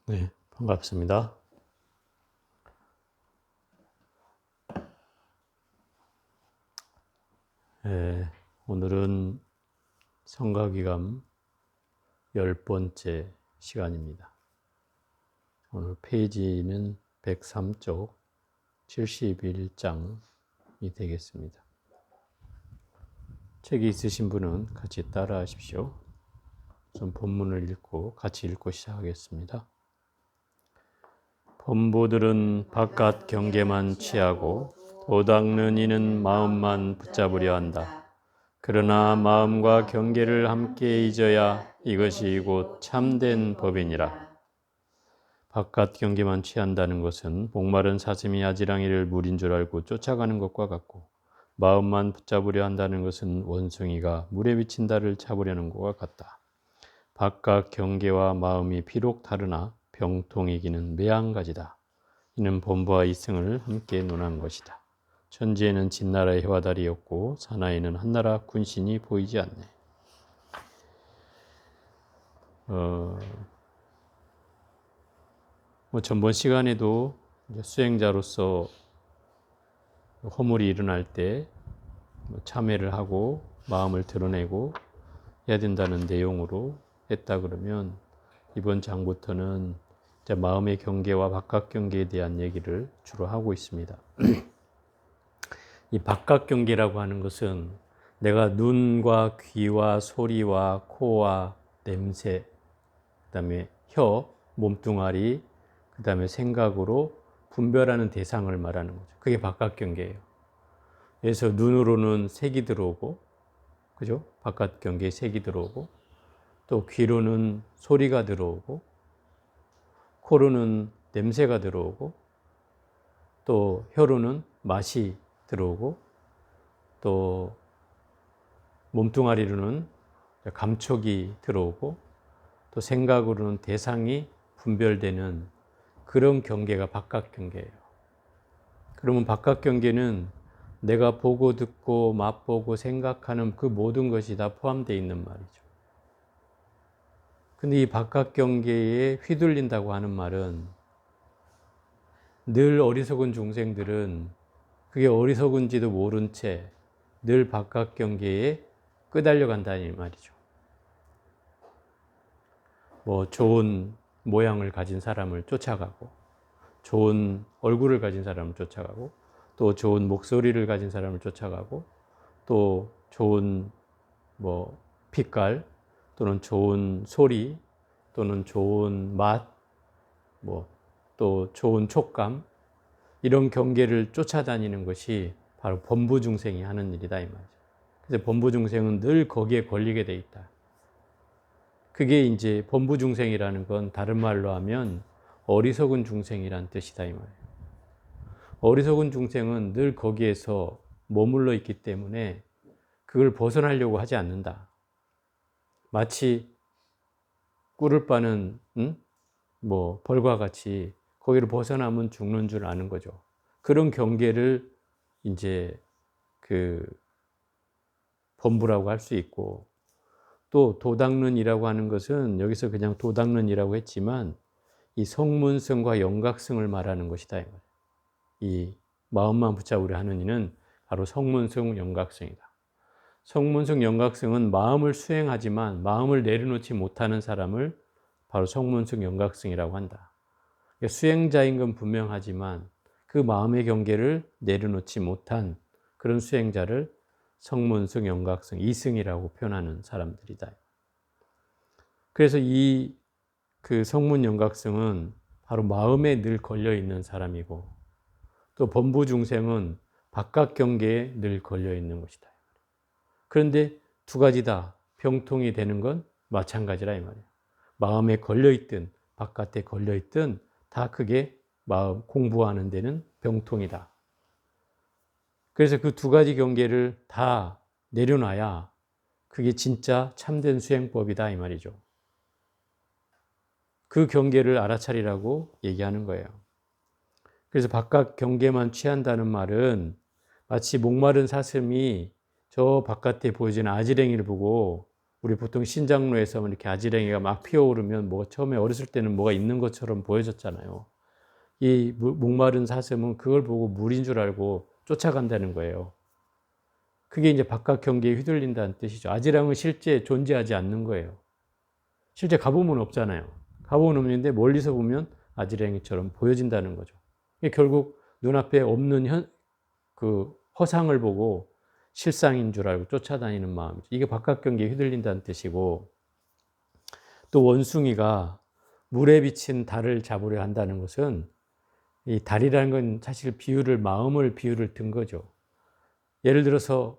네, 반갑습니다. 오늘은 성가기감 10번째 시간입니다. 오늘 페이지는 103쪽 71장이 되겠습니다. 책이 있으신 분은 같이 따라 하십시오. 좀 본문을 읽고 같이 읽고 시작하겠습니다. 범부들은 바깥 경계만 취하고 도닦는 이는 마음만 붙잡으려 한다. 그러나 마음과 경계를 함께 잊어야 이것이 곧 참된 법이니라. 바깥 경계만 취한다는 것은 목마른 사슴이 아지랑이를 물인 줄 알고 쫓아가는 것과 같고, 마음만 붙잡으려 한다는 것은 원숭이가 물에 비친 달을 잡으려는 것과 같다. 바깥 경계와 마음이 비록 다르나 병통이기는 매한가지다. 이는 본부와 이승을 함께 논한 것이다. 천지에는 진나라의 해와 달이 없고 사나이는 한나라 군신이 보이지 않네. 전번 시간에도 수행자로서 허물이 일어날 때 참회를 하고 마음을 드러내고 해야 된다는 내용으로 했다 그러면, 이번 장부터는 이제 마음의 경계와 바깥 경계에 대한 얘기를 주로 하고 있습니다. 이 바깥 경계라고 하는 것은 내가 눈과 귀와 소리와 코와 냄새, 그 다음에 혀, 몸뚱아리, 그 다음에 생각으로 분별하는 대상을 말하는 거죠. 그게 바깥 경계예요. 그래서 눈으로는 색이 들어오고, 그죠? 바깥 경계에 색이 들어오고, 또 귀로는 소리가 들어오고, 코로는 냄새가 들어오고, 또 혀로는 맛이 들어오고, 또 몸뚱아리로는 감촉이 들어오고, 또 생각으로는 대상이 분별되는 그런 경계가 바깥 경계예요. 그러면 바깥 경계는 내가 보고 듣고 맛보고 생각하는 그 모든 것이 다 포함되어 있는 말이죠. 근데 이 바깥 경계에 휘둘린다고 하는 말은, 늘 어리석은 중생들은 그게 어리석은지도 모른 채 늘 바깥 경계에 끄달려 간다는 말이죠. 좋은 모양을 가진 사람을 쫓아가고, 좋은 얼굴을 가진 사람을 쫓아가고, 또 좋은 목소리를 가진 사람을 쫓아가고, 또 좋은 빛깔, 또는 좋은 소리, 또는 좋은 맛, 또 좋은 촉감, 이런 경계를 쫓아다니는 것이 바로 범부중생이 하는 일이다 이 말이죠. 그래서 범부중생은 늘 거기에 걸리게 돼 있다. 그게 이제 범부중생이라는 건 다른 말로 하면 어리석은 중생이란 뜻이다 이 말이에요. 어리석은 중생은 늘 거기에서 머물러 있기 때문에 그걸 벗어나려고 하지 않는다. 마치 꿀을 빠는 벌과 같이 거기를 벗어나면 죽는 줄 아는 거죠. 그런 경계를 이제 그 범부라고 할 수 있고, 또 도닦는이라고 하는 것은 여기서 그냥 도닦는이라고 했지만 이 성문성과 영각성을 말하는 것이다. 이 마음만 붙잡으려 하는 이는 바로 성문성 영각성이다. 성문성 영각성은 마음을 수행하지만 마음을 내려놓지 못하는 사람을 바로 성문성 영각성이라고 한다. 수행자인 건 분명하지만 그 마음의 경계를 내려놓지 못한 그런 수행자를 성문성 영각성 이승이라고 표현하는 사람들이다. 그래서 이 성문 영각성은 바로 마음에 늘 걸려 있는 사람이고, 또 범부중생은 바깥 경계에 늘 걸려 있는 것이다. 그런데 두 가지 다 병통이 되는 건 마찬가지라 이 말이에요. 마음에 걸려 있든 바깥에 걸려 있든 다 그게 마음 공부하는 데는 병통이다. 그래서 그 두 가지 경계를 다 내려놔야 그게 진짜 참된 수행법이다 이 말이죠. 그 경계를 알아차리라고 얘기하는 거예요. 그래서 바깥 경계만 취한다는 말은 마치 목마른 사슴이 저 바깥에 보여지는 아지랭이를 보고 우리 보통 신장로에서 이렇게 아지랭이가 막 피어오르면 뭐 처음에 어렸을 때는 뭐가 있는 것처럼 보여졌잖아요. 이 목마른 사슴은 그걸 보고 물인 줄 알고 쫓아간다는 거예요. 그게 이제 바깥 경계에 휘둘린다는 뜻이죠. 아지랑은 실제 존재하지 않는 거예요. 실제 가보면 없잖아요. 가보면 없는데 멀리서 보면 아지랑이처럼 보여진다는 거죠. 결국 눈앞에 없는 그 허상을 보고 실상인 줄 알고 쫓아다니는 마음이죠. 이게 바깥 경계에 휘둘린다는 뜻이고, 또 원숭이가 물에 비친 달을 잡으려 한다는 것은, 이 달이라는 건 사실 마음을 비유를 든 거죠. 예를 들어서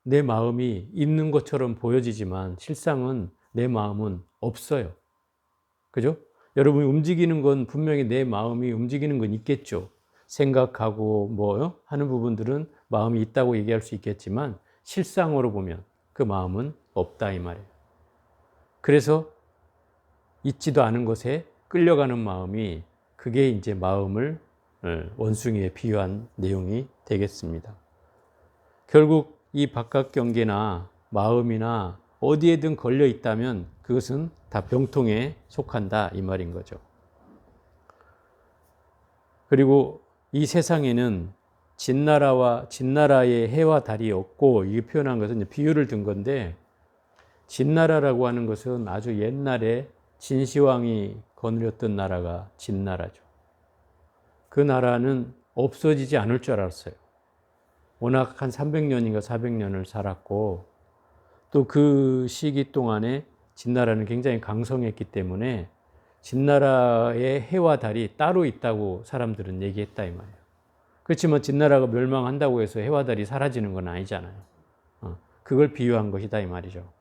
내 마음이 있는 것처럼 보여지지만 실상은 내 마음은 없어요. 그죠? 여러분이 움직이는 건 분명히 내 마음이 움직이는 건 있겠죠. 생각하고 뭐 하는 부분들은 마음이 있다고 얘기할 수 있겠지만 실상으로 보면 그 마음은 없다 이 말이에요. 그래서 있지도 않은 것에 끌려가는 마음이, 그게 이제 마음을 원숭이에 비유한 내용이 되겠습니다. 결국 이 바깥 경계나 마음이나 어디에든 걸려 있다면 그것은 다 병통에 속한다 이 말인 거죠. 그리고 이 세상에는 진나라의 해와 달이 없고, 이게 표현한 것은 비유를 든 건데, 진나라라고 하는 것은 아주 옛날에 진시황이 거느렸던 나라가 진나라죠. 그 나라는 없어지지 않을 줄 알았어요. 워낙 한 300년인가 400년을 살았고, 또 그 시기 동안에 진나라는 굉장히 강성했기 때문에 진나라의 해와 달이 따로 있다고 사람들은 얘기했다 이 말이에요. 그렇지만 진나라가 멸망한다고 해서 해와 달이 사라지는 건 아니잖아요. 그걸 비유한 것이다 이 말이죠.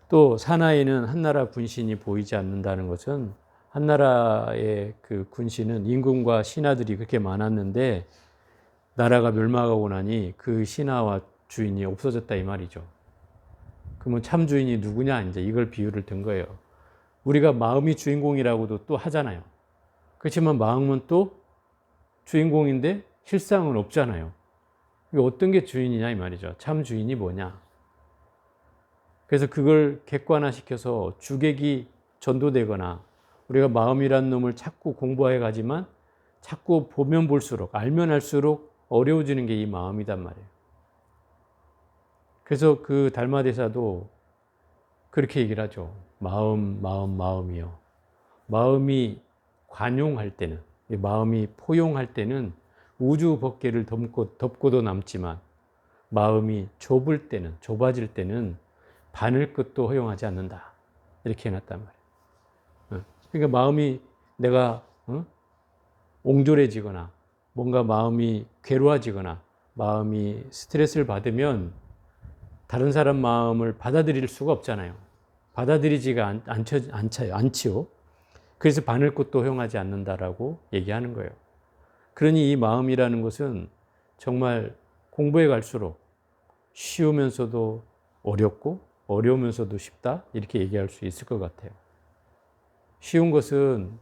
또 사나이는 한나라 군신이 보이지 않는다는 것은, 한나라의 그 군신은 임금과 신하들이 그렇게 많았는데 나라가 멸망하고 나니 그 신하와 주인이 없어졌다 이 말이죠. 그러면 참 주인이 누구냐, 이제 이걸 비유를 든 거예요. 우리가 마음이 주인공이라고도 또 하잖아요. 그렇지만 마음은 또 주인공인데 실상은 없잖아요. 어떤 게 주인이냐 이 말이죠. 참 주인이 뭐냐. 그래서 그걸 객관화시켜서 주객이 전도되거나, 우리가 마음이란 놈을 자꾸 공부해 가지만 자꾸 보면 볼수록, 알면 알수록 어려워지는 게 이 마음이단 말이에요. 그래서 그 달마대사도 그렇게 얘기를 하죠. 마음이요. 마음이 관용할 때는, 마음이 포용할 때는 우주 법계를 덮고도 남지만, 마음이 좁아질 때는 바늘 끝도 허용하지 않는다. 이렇게 해놨단 말이에요. 그러니까 마음이 내가 옹졸해지거나 뭔가 마음이 괴로워지거나 마음이 스트레스를 받으면 다른 사람 마음을 받아들일 수가 없잖아요. 받아들이지가 않지요. 그래서 바늘꽃도 허용하지 않는다라고 얘기하는 거예요. 그러니 이 마음이라는 것은 정말 공부해 갈수록 쉬우면서도 어렵고 어려우면서도 쉽다, 이렇게 얘기할 수 있을 것 같아요. 쉬운 것은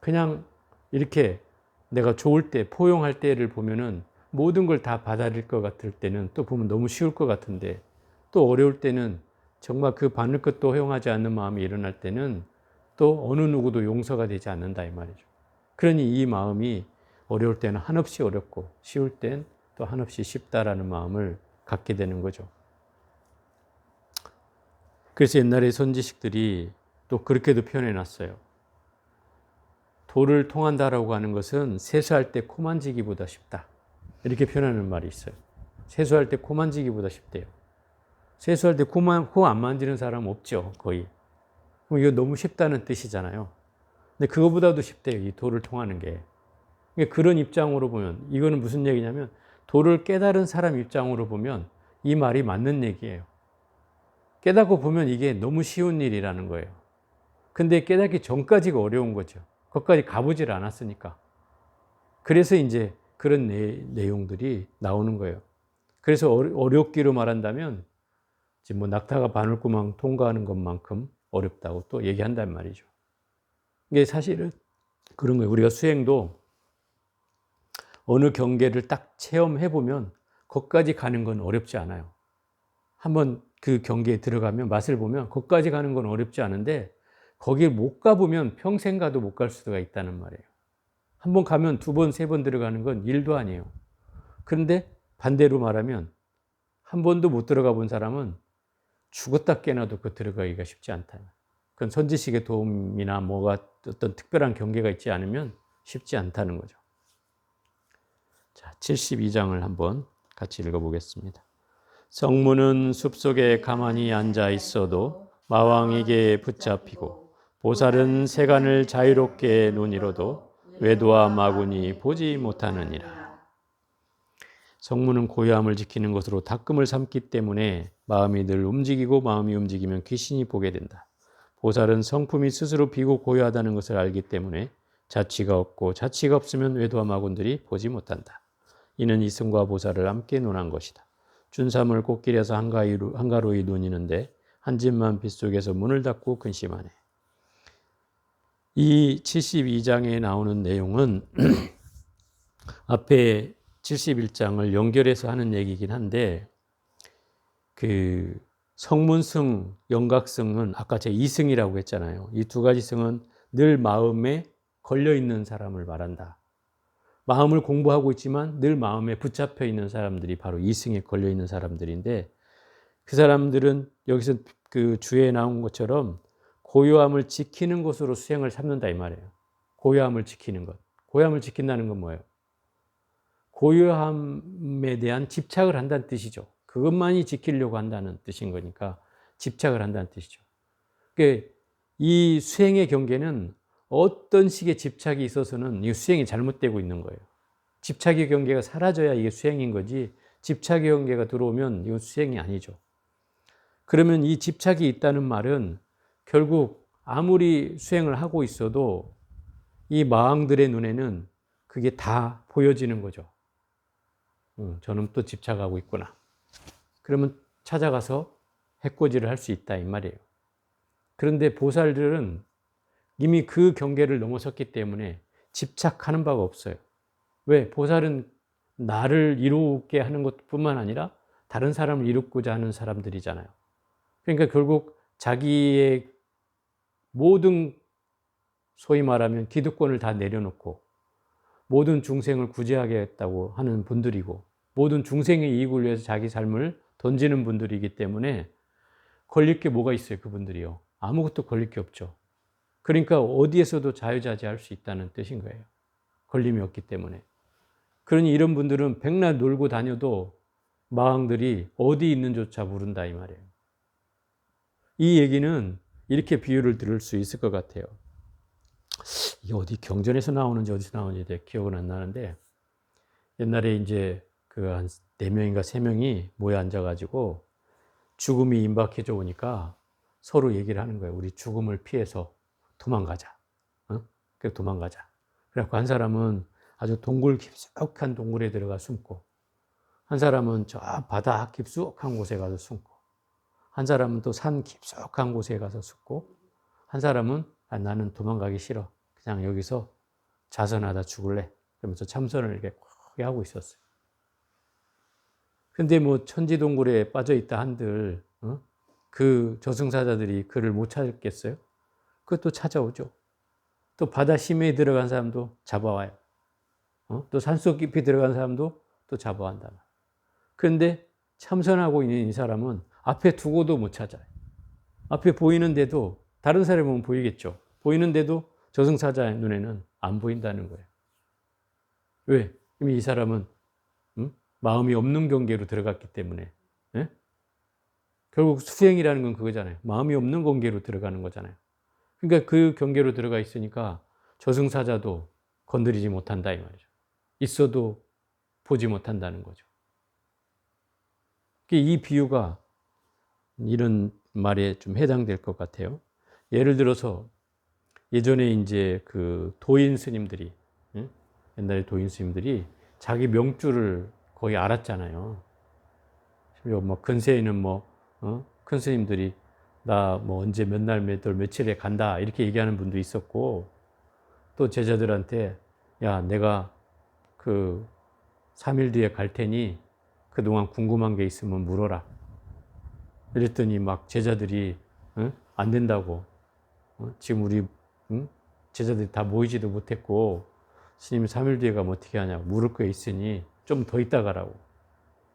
그냥 이렇게 내가 좋을 때, 포용할 때를 보면은 모든 걸 다 받아들일 것 같을 때는 또 보면 너무 쉬울 것 같은데, 또 어려울 때는 정말 그 바늘끝도 허용하지 않는 마음이 일어날 때는 또 어느 누구도 용서가 되지 않는다 이 말이죠. 그러니 이 마음이 어려울 때는 한없이 어렵고 쉬울 땐 또 한없이 쉽다라는 마음을 갖게 되는 거죠. 그래서 옛날에 선지식들이 또 그렇게도 표현해 놨어요. 도를 통한다라고 하는 것은 세수할 때 코 만지기보다 쉽다, 이렇게 표현하는 말이 있어요. 세수할 때 코 만지기보다 쉽대요. 세수할 때 코 안 만지는 사람 없죠, 거의. 그럼 이거 너무 쉽다는 뜻이잖아요. 근데 그거보다도 쉽대요, 이 도를 통하는 게. 그러니까 그런 입장으로 보면, 이거는 무슨 얘기냐면, 도를 깨달은 사람 입장으로 보면 이 말이 맞는 얘기예요. 깨닫고 보면 이게 너무 쉬운 일이라는 거예요. 근데 깨닫기 전까지가 어려운 거죠. 거기까지 가보질 않았으니까. 그래서 이제 그런 내용들이 나오는 거예요. 그래서 어렵기로 말한다면, 지금 뭐 낙타가 바늘구멍 통과하는 것만큼 어렵다고 또 얘기한단 말이죠. 이게 사실은 그런 거예요. 우리가 수행도 어느 경계를 딱 체험해 보면 거기까지 가는 건 어렵지 않아요. 한번 그 경계에 들어가면 맛을 보면 거기까지 가는 건 어렵지 않은데 거길 못 가보면 평생 가도 못 갈 수가 있다는 말이에요. 한 번 가면 두 번, 세 번 들어가는 건 일도 아니에요. 그런데 반대로 말하면 한 번도 못 들어가 본 사람은 죽었다 깨어나도 그 들어가기가 쉽지 않다. 그건 선지식의 도움이나 뭐가 어떤 특별한 경계가 있지 않으면 쉽지 않다는 거죠. 자, 72장을 한번 같이 읽어보겠습니다. 성문은 숲속에 가만히 앉아 있어도 마왕에게 붙잡히고 보살은 세간을 자유롭게 논이로도 외도와 마군이 보지 못하느니라. 성문은 고요함을 지키는 것으로 닦음을 삼기 때문에 마음이 늘 움직이고 마음이 움직이면 귀신이 보게 된다. 보살은 성품이 스스로 비고 고요하다는 것을 알기 때문에 자취가 없고 자취가 없으면 외도와 마군들이 보지 못한다. 이는 이승과 보살을 함께 논한 것이다. 준삼을 꽃길에서 한가로이 논이는데 한 집만 빗속에서 문을 닫고 근심하네. 이 72장에 나오는 내용은 앞에 71장을 연결해서 하는 얘기긴 한데 그 성문승, 영각승은 아까 제가 이승이라고 했잖아요. 이 두 가지 승은 늘 마음에 걸려있는 사람을 말한다. 마음을 공부하고 있지만 늘 마음에 붙잡혀 있는 사람들이 바로 이승에 걸려 있는 사람들인데 그 사람들은 여기서 그 주에 나온 것처럼 고요함을 지키는 것으로 수행을 삼는다 이 말이에요. 고요함을 지키는 것. 고요함을 지킨다는 건 뭐예요? 고요함에 대한 집착을 한다는 뜻이죠. 그것만이 지키려고 한다는 뜻인 거니까 집착을 한다는 뜻이죠. 그러니까 이 수행의 경계는 어떤 식의 집착이 있어서는 이 수행이 잘못되고 있는 거예요. 집착의 경계가 사라져야 이게 수행인 거지 집착의 경계가 들어오면 이건 수행이 아니죠. 그러면 이 집착이 있다는 말은 결국 아무리 수행을 하고 있어도 이 마왕들의 눈에는 그게 다 보여지는 거죠. 저는 또 집착하고 있구나. 그러면 찾아가서 해코지를 할 수 있다 이 말이에요. 그런데 보살들은 이미 그 경계를 넘어섰기 때문에 집착하는 바가 없어요. 왜? 보살은 나를 이루게 하는 것뿐만 아니라 다른 사람을 이루고자 하는 사람들이잖아요. 그러니까 결국 자기의 모든 소위 말하면 기득권을 다 내려놓고 모든 중생을 구제하겠다고 하는 분들이고 모든 중생의 이익을 위해서 자기 삶을 던지는 분들이기 때문에 걸릴 게 뭐가 있어요, 그분들이요. 아무것도 걸릴 게 없죠. 그러니까 어디에서도 자유자재할 수 있다는 뜻인 거예요. 걸림이 없기 때문에. 그러니 이런 분들은 백날 놀고 다녀도 마왕들이 어디 있는조차 모른다 이 말이에요. 이 얘기는 이렇게 비유를 들을 수 있을 것 같아요. 이게 어디 경전에서 나오는지 어디서 나오는지 기억은 안 나는데 옛날에 이제 그 한 4명인가 3명이 모여 앉아가지고 죽음이 임박해져 오니까 서로 얘기를 하는 거예요. 우리 죽음을 피해서 도망가자. 그래서 도망가자. 그래갖고 한 사람은 아주 동굴 깊숙한 동굴에 들어가 숨고 한 사람은 저 바다 깊숙한 곳에 가서 숨고 한 사람은 또 산 깊숙한 곳에 가서 숨고 한 사람은 나는 도망가기 싫어. 그냥 여기서 자선하다 죽을래. 그러면서 참선을 이렇게 꽉 하고 있었어요. 근데 뭐 천지동굴에 빠져 있다 한들 그 저승사자들이 그를 못 찾겠어요? 그것도 찾아오죠. 또 바다 심해에 들어간 사람도 잡아와요. 또 산속 깊이 들어간 사람도 또 잡아간다. 그런데 참선하고 있는 이 사람은 앞에 두고도 못 찾아요. 앞에 보이는데도 다른 사람이 보면 보이겠죠. 보이는데도 저승사자의 눈에는 안 보인다는 거예요. 왜? 이미 이 사람은 마음이 없는 경계로 들어갔기 때문에. 예? 결국 수행이라는 건 그거잖아요. 마음이 없는 경계로 들어가는 거잖아요. 그러니까 그 경계로 들어가 있으니까 저승사자도 건드리지 못한다 이 말이죠. 있어도 보지 못한다는 거죠. 이 비유가 이런 말에 좀 해당될 것 같아요. 예를 들어서 예전에 이제 그 도인 스님들이 옛날에 도인 스님들이 자기 명주를 거의 알았잖아요. 뭐 근세에는 큰 스님들이 나 뭐 언제 몇 날 몇 월 며칠에 간다 이렇게 얘기하는 분도 있었고 또 제자들한테 야 내가 그 3일 뒤에 갈 테니 그동안 궁금한 게 있으면 물어라. 이랬더니 막 제자들이 안 된다고. 지금 우리 제자들이 다 모이지도 못했고 스님이 3일 뒤에 가면 어떻게 하냐고 물을 거 있으니 좀 더 있다 가라고.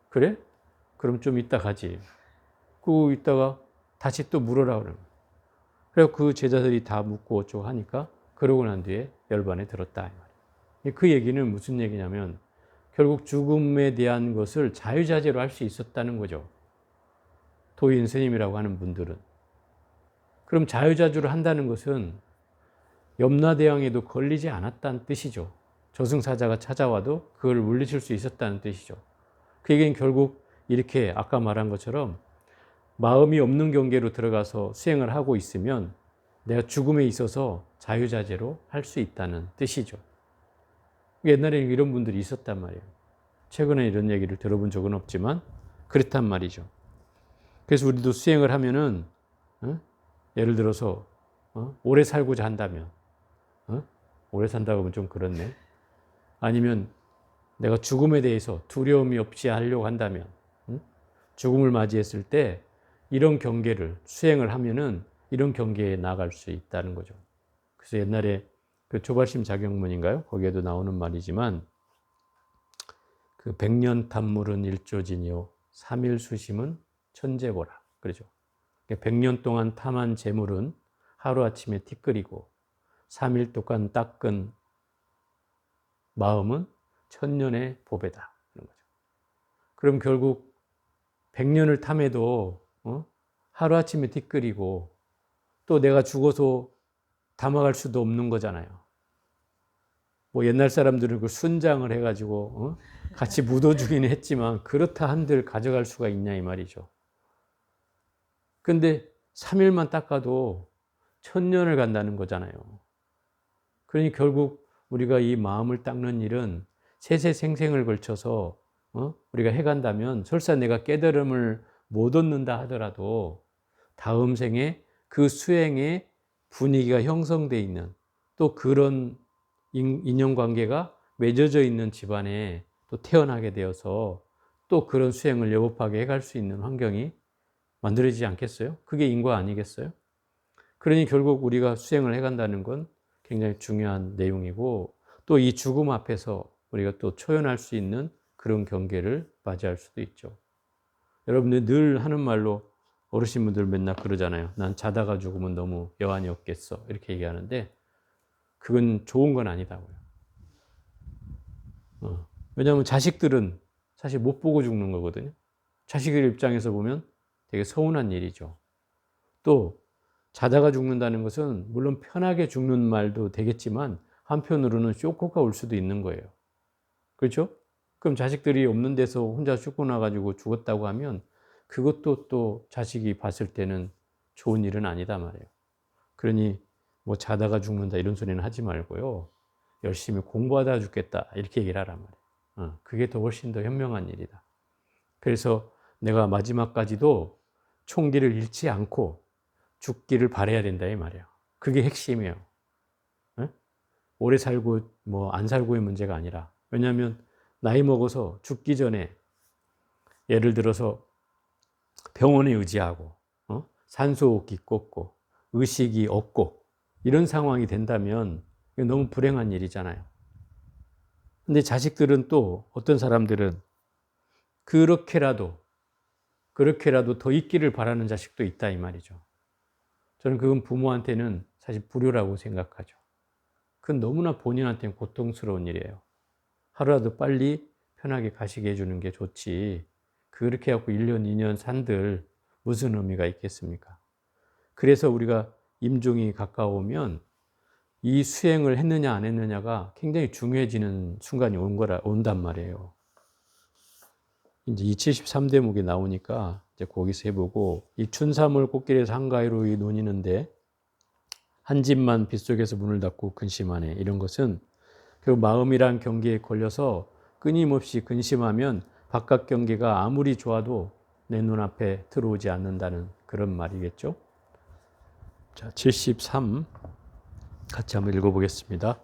그래? 그럼 좀 있다 가지. 그 있다가 다시 또 물으라 그러는 거예요. 그래서 그 제자들이 다 묻고 어쩌고 하니까 그러고 난 뒤에 열반에 들었다 이 말이에요. 그 얘기는 무슨 얘기냐면 결국 죽음에 대한 것을 자유자재로 할 수 있었다는 거죠. 도인 스님이라고 하는 분들은. 그럼 자유자재로 한다는 것은 염라대왕에도 걸리지 않았다는 뜻이죠. 저승사자가 찾아와도 그걸 물리칠 수 있었다는 뜻이죠. 그 얘기는 결국 이렇게 아까 말한 것처럼 마음이 없는 경계로 들어가서 수행을 하고 있으면 내가 죽음에 있어서 자유자재로 할 수 있다는 뜻이죠. 옛날에 이런 분들이 있었단 말이에요. 최근에 이런 얘기를 들어본 적은 없지만 그렇단 말이죠. 그래서 우리도 수행을 하면은 예를 들어서 오래 살고자 한다면 오래 산다고 하면 좀 그렇네. 아니면 내가 죽음에 대해서 두려움이 없이 하려고 한다면 죽음을 맞이했을 때 이런 경계를 수행을 하면은 이런 경계에 나갈 수 있다는 거죠. 그래서 옛날에 그 조발심 자경문인가요? 거기에도 나오는 말이지만 그 백년 탐물은 일조진이요 3일 수심은 천재보라. 그러죠. 100년 동안 탐한 재물은 하루아침에 티끌이고 3일 동안 닦은 마음은 천년의 보배다. 그런 거죠. 그럼 결국 100년을 탐해도 하루아침에 티끌이고 또 내가 죽어서 담아갈 수도 없는 거잖아요. 뭐 옛날 사람들은 그 순장을 해가지고 같이 묻어주기는 했지만 그렇다 한들 가져갈 수가 있냐 이 말이죠. 근데 3일만 닦아도 1000년을 간다는 거잖아요. 그러니 결국 우리가 이 마음을 닦는 일은 세세생생을 걸쳐서 우리가 해간다면 설사 내가 깨달음을 못 얻는다 하더라도 다음 생에 그 수행의 분위기가 형성되어 있는 또 그런 인연관계가 맺어져 있는 집안에 또 태어나게 되어서 또 그런 수행을 여법하게 해갈 수 있는 환경이 만들어지지 않겠어요? 그게 인과 아니겠어요? 그러니 결국 우리가 수행을 해간다는 건 굉장히 중요한 내용이고 또 이 죽음 앞에서 우리가 또 초연할 수 있는 그런 경계를 맞이할 수도 있죠. 여러분들 늘 하는 말로 어르신분들 맨날 그러잖아요. 난 자다가 죽으면 너무 여한이 없겠어. 이렇게 얘기하는데 그건 좋은 건 아니다고요. 왜냐하면 자식들은 사실 못 보고 죽는 거거든요. 자식들 입장에서 보면 되게 서운한 일이죠. 또 자다가 죽는다는 것은 물론 편하게 죽는 말도 되겠지만 한편으로는 쇼크가 올 수도 있는 거예요. 그렇죠? 그럼 자식들이 없는 데서 혼자 쫓겨나가지고 죽었다고 하면 그것도 또 자식이 봤을 때는 좋은 일은 아니다 말이에요. 그러니 뭐 자다가 죽는다 이런 소리는 하지 말고요. 열심히 공부하다 죽겠다 이렇게 얘기를 하란 말이에요. 그게 더 훨씬 더 현명한 일이다. 그래서 내가 마지막까지도 총기를 잃지 않고 죽기를 바라야 된다 이 말이에요. 그게 핵심이에요. 오래 살고 뭐 안 살고의 문제가 아니라 왜냐하면 나이 먹어서 죽기 전에 예를 들어서 병원에 의지하고 산소호흡기 꽂고 의식이 없고 이런 상황이 된다면 너무 불행한 일이잖아요. 근데 자식들은 또 어떤 사람들은 그렇게라도 더 있기를 바라는 자식도 있다 이 말이죠. 저는 그건 부모한테는 사실 불효라고 생각하죠. 그건 너무나 본인한테는 고통스러운 일이에요. 하루라도 빨리 편하게 가시게 해주는 게 좋지. 그렇게 해갖고 1년, 2년 산들 무슨 의미가 있겠습니까? 그래서 우리가 임종이 가까우면 이 수행을 했느냐 안 했느냐가 굉장히 중요해지는 순간이 온단 말이에요. 이제 이 73대목이 나오니까 이제 거기서 해보고 이 춘삼월 꽃길에서 한가위로 논이는데 한 집만 빗속에서 문을 닫고 근심하네. 이런 것은 그 마음이란 경계에 걸려서 끊임없이 근심하면 바깥 경계가 아무리 좋아도 내 눈앞에 들어오지 않는다는 그런 말이겠죠. 자, 73 같이 한번 읽어보겠습니다.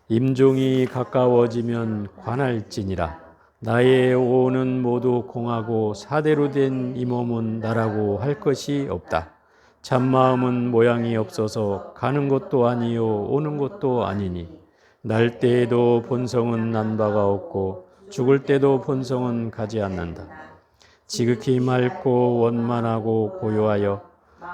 임종이 가까워지면 관할지니라. 나의 오는 모두 공하고 사대로 된 이 몸은 나라고 할 것이 없다. 참마음은 모양이 없어서 가는 것도 아니요 오는 것도 아니니 날 때에도 본성은 난 바가 없고 죽을 때도 본성은 가지 않는다. 지극히 맑고 원만하고 고요하여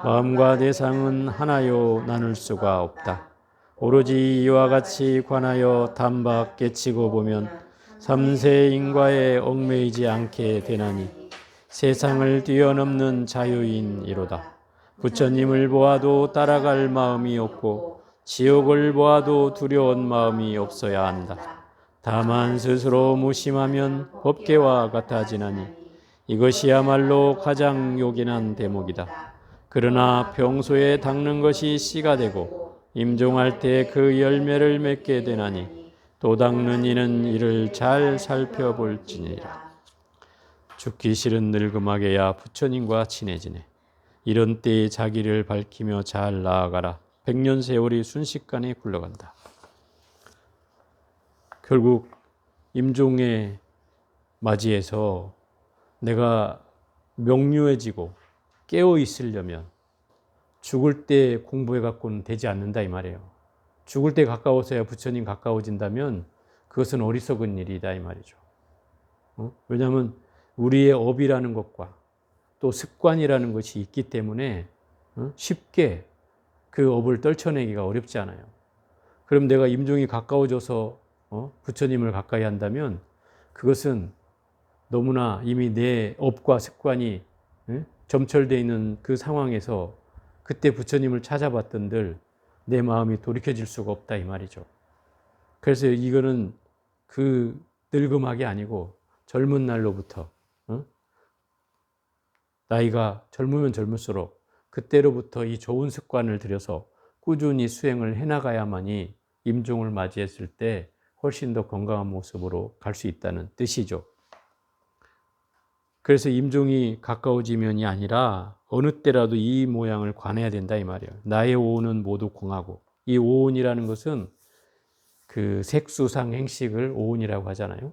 마음과 대상은 하나요 나눌 수가 없다. 오로지 이와 같이 관하여 단박 깨치고 보면 삼세 인과에 얽매이지 않게 되나니 세상을 뛰어넘는 자유인이로다. 부처님을 보아도 따라갈 마음이 없고 지옥을 보아도 두려운 마음이 없어야 한다. 다만 스스로 무심하면 법계와 같아지나니 이것이야말로 가장 요긴한 대목이다. 그러나 평소에 닦는 것이 씨가 되고 임종할 때 그 열매를 맺게 되나니 도 닦는 이는 이를 잘 살펴볼지니라. 죽기 싫은 늙음하게야 부처님과 친해지네. 이런 때에 자기를 밝히며 잘 나아가라. 100년 세월이 순식간에 굴러간다. 결국 임종에 맞이해서 내가 명료해지고 깨어 있으려면 죽을 때 공부해 갖고는 되지 않는다 이 말이에요. 죽을 때 가까워서야 부처님 가까워진다면 그것은 어리석은 일이다 이 말이죠. 왜냐하면 우리의 업이라는 것과 또 습관이라는 것이 있기 때문에 쉽게 그 업을 떨쳐내기가 어렵지 않아요. 그럼 내가 임종이 가까워져서 부처님을 가까이 한다면 그것은 너무나 이미 내 업과 습관이 점철되어 있는 그 상황에서 그때 부처님을 찾아봤던들 내 마음이 돌이켜질 수가 없다 이 말이죠. 그래서 이거는 그 늙음학이 아니고 젊은 날로부터 나이가 젊으면 젊을수록 그때로부터 이 좋은 습관을 들여서 꾸준히 수행을 해나가야만이 임종을 맞이했을 때 훨씬 더 건강한 모습으로 갈 수 있다는 뜻이죠. 그래서 임종이 가까워지면이 아니라 어느 때라도 이 모양을 관해야 된다 이 말이에요. 나의 오온은 모두 공하고, 이 오온이라는 것은 그 색수상 행식을 오온이라고 하잖아요.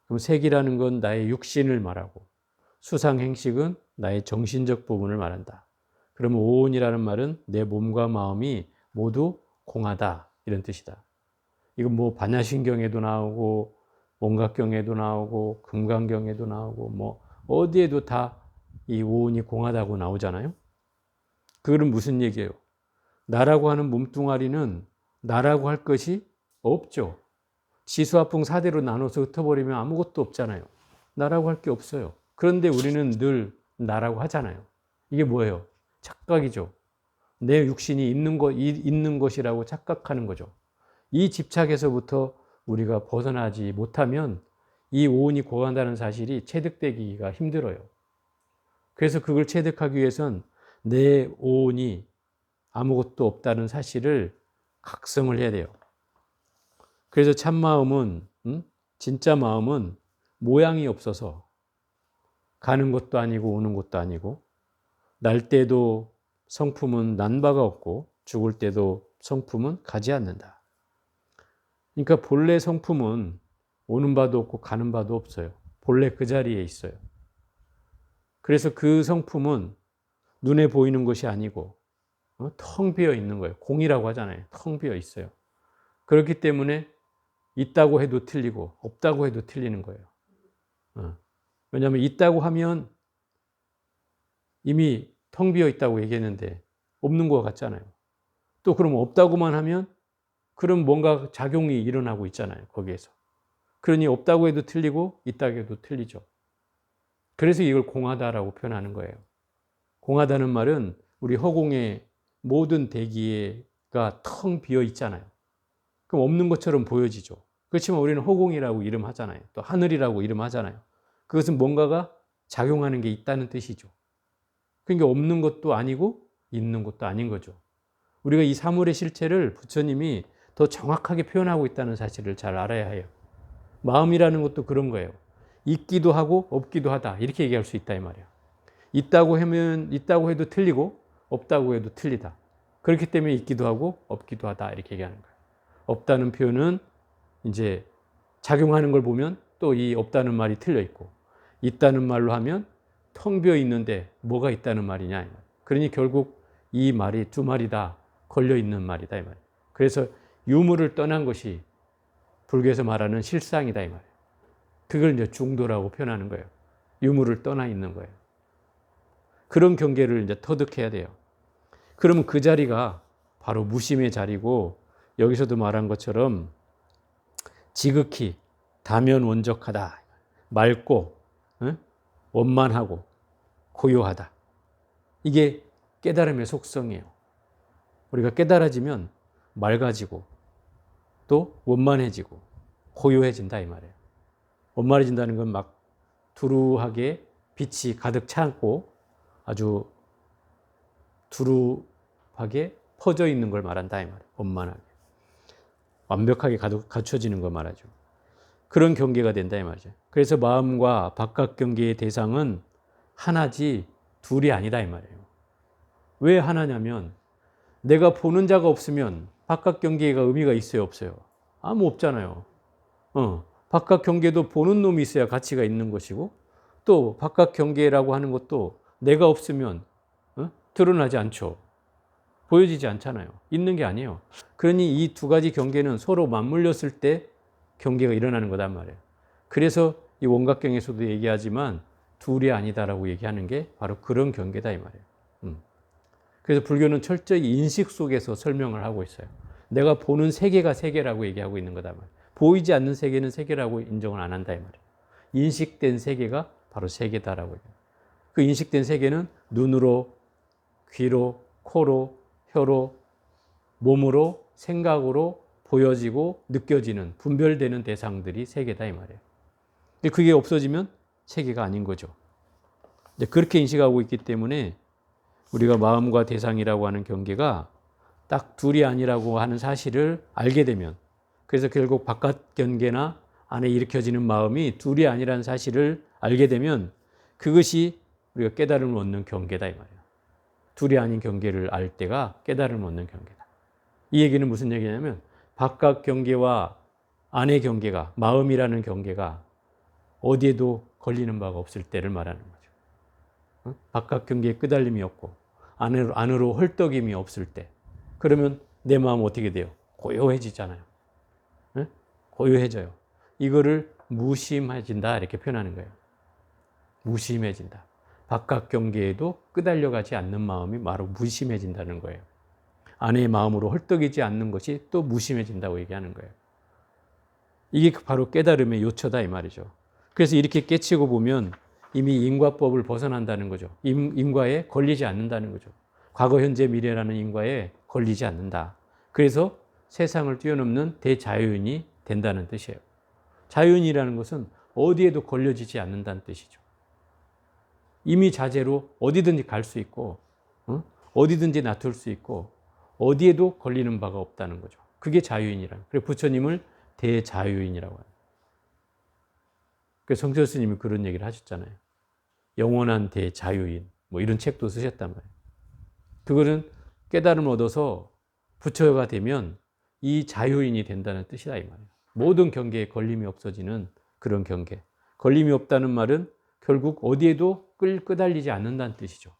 그럼 색이라는 건 나의 육신을 말하고 수상 행식은 나의 정신적 부분을 말한다. 그러면 오온이라는 말은 내 몸과 마음이 모두 공하다 이런 뜻이다. 이건 뭐 반야신경에도 나오고 원각경에도 나오고 금강경에도 나오고 뭐 어디에도 다 이 오온이 공하다고 나오잖아요. 그거는 무슨 얘기예요? 나라고 하는 몸뚱아리는 나라고 할 것이 없죠. 지수화풍 4대로 나눠서 흩어버리면 아무것도 없잖아요. 나라고 할 게 없어요. 그런데 우리는 늘 나라고 하잖아요. 이게 뭐예요? 착각이죠. 내 육신이 있는 것이라고 착각하는 거죠. 이 집착에서부터 우리가 벗어나지 못하면 이 오온이 공한다는 사실이 체득되기가 힘들어요. 그래서 그걸 체득하기 위해선 내 오온이 아무것도 없다는 사실을 각성을 해야 돼요. 그래서 참마음은 진짜 마음은 모양이 없어서 가는 것도 아니고 오는 것도 아니고 날 때도 성품은 난 바가 없고 죽을 때도 성품은 가지 않는다. 그러니까 본래 성품은 오는 바도 없고 가는 바도 없어요. 본래 그 자리에 있어요. 그래서 그 성품은 눈에 보이는 것이 아니고 텅 비어 있는 거예요. 공이라고 하잖아요. 텅 비어 있어요. 그렇기 때문에 있다고 해도 틀리고 없다고 해도 틀리는 거예요. 왜냐하면 있다고 하면 이미 텅 비어 있다고 얘기했는데 없는 것 같잖아요. 또 그럼 없다고만 하면 그럼 뭔가 작용이 일어나고 있잖아요. 거기에서. 그러니 없다고 해도 틀리고 있다고 해도 틀리죠. 그래서 이걸 공하다라고 표현하는 거예요. 공하다는 말은 우리 허공의 모든 대기가 텅 비어 있잖아요. 그럼 없는 것처럼 보여지죠. 그렇지만 우리는 허공이라고 이름하잖아요. 또 하늘이라고 이름하잖아요. 그것은 뭔가가 작용하는 게 있다는 뜻이죠. 그러니까 없는 것도 아니고 있는 것도 아닌 거죠. 우리가 이 사물의 실체를 부처님이 더 정확하게 표현하고 있다는 사실을 잘 알아야 해요. 마음이라는 것도 그런 거예요. 있기도 하고 없기도 하다 이렇게 얘기할 수 있다 이 말이에요. 있다고 하면 있다고 해도 틀리고 없다고 해도 틀리다. 그렇기 때문에 있기도 하고 없기도 하다 이렇게 얘기하는 거예요. 없다는 표현은 이제 작용하는 걸 보면 또 이 없다는 말이 틀려 있고, 있다는 말로 하면 텅 비어 있는데 뭐가 있다는 말이냐. 그러니 결국 이 말이 두 말이 다 걸려 있는 말이다 이 말이에요. 그래서 유무를 떠난 것이 불교에서 말하는 실상이다 이 말이에요. 그걸 이제 중도라고 표현하는 거예요. 유무를 떠나 있는 거예요. 그런 경계를 이제 터득해야 돼요. 그러면 그 자리가 바로 무심의 자리고, 여기서도 말한 것처럼 지극히 다면원적하다, 맑고 원만하고 고요하다. 이게 깨달음의 속성이에요. 우리가 깨달아지면 맑아지고 또 원만해지고 고요해진다 이 말이에요. 원만해진다는 건 막 두루하게 빛이 가득 차고 아주 두루하게 퍼져 있는 걸 말한다 이 말이에요. 원만하게. 완벽하게 갖춰지는 걸 말하죠. 그런 경계가 된다 이 말이죠. 그래서 마음과 바깥 경계의 대상은 하나지 둘이 아니다 이 말이에요. 왜 하나냐면 내가 보는 자가 없으면 바깥 경계가 의미가 있어요 없어요? 아무 없잖아요. 바깥 경계도 보는 놈이 있어야 가치가 있는 것이고, 또 바깥 경계라고 하는 것도 내가 없으면 드러나지 않죠. 보여지지 않잖아요. 있는 게 아니에요. 그러니 이 두 가지 경계는 서로 맞물렸을 때 경계가 일어나는 거단 말이에요. 그래서 이 원각경에서도 얘기하지만 둘이 아니다라고 얘기하는 게 바로 그런 경계다 이 말이에요. 그래서 불교는 철저히 인식 속에서 설명을 하고 있어요. 내가 보는 세계가 세계라고 얘기하고 있는 거다 말이에요. 보이지 않는 세계는 세계라고 인정을 안 한다 이 말이에요. 인식된 세계가 바로 세계다라고 얘기해요. 그 인식된 세계는 눈으로, 귀로, 코로, 혀로, 몸으로, 생각으로 보여지고 느껴지는 분별되는 대상들이 세계다 이 말이에요. 근데 그게 없어지면 세계가 아닌 거죠. 이제 그렇게 인식하고 있기 때문에 우리가 마음과 대상이라고 하는 경계가 딱 둘이 아니라고 하는 사실을 알게 되면, 그래서 결국 바깥 경계나 안에 일으켜지는 마음이 둘이 아니라는 사실을 알게 되면 그것이 우리가 깨달음을 얻는 경계다 이 말이에요. 둘이 아닌 경계를 알 때가 깨달음을 얻는 경계다. 이 얘기는 무슨 얘기냐면 바깥 경계와 안의 경계가, 마음이라는 경계가 어디에도 걸리는 바가 없을 때를 말하는 거죠. 바깥 경계에 끄달림이 없고 안으로 헐떡임이 없을 때, 그러면 내 마음 어떻게 돼요? 고요해지잖아요. 고요해져요. 이거를 무심해진다 이렇게 표현하는 거예요. 무심해진다. 바깥 경계에도 끄달려가지 않는 마음이 바로 무심해진다는 거예요. 안의 마음으로 헐떡이지 않는 것이 또 무심해진다고 얘기하는 거예요. 이게 바로 깨달음의 요처다 이 말이죠. 그래서 이렇게 깨치고 보면 이미 인과법을 벗어난다는 거죠. 인과에 걸리지 않는다는 거죠. 과거, 현재, 미래라는 인과에 걸리지 않는다. 그래서 세상을 뛰어넘는 대자유인이 된다는 뜻이에요. 자유인이라는 것은 어디에도 걸려지지 않는다는 뜻이죠. 이미 자재로 어디든지 갈 수 있고, 어디든지 놔둘 수 있고, 어디에도 걸리는 바가 없다는 거죠. 그게 자유인이라는. 그래서 부처님을 대자유인이라고 합니다. 그래서 성철 스님이 그런 얘기를 하셨잖아요. 영원한 대자유인, 뭐 이런 책도 쓰셨단 말이에요. 그거는 깨달음을 얻어서 부처가 되면 이 자유인이 된다는 뜻이다 이 말이에요. 모든 경계에 걸림이 없어지는 그런 경계. 걸림이 없다는 말은 결국 어디에도 끄달리지 않는다는 뜻이죠.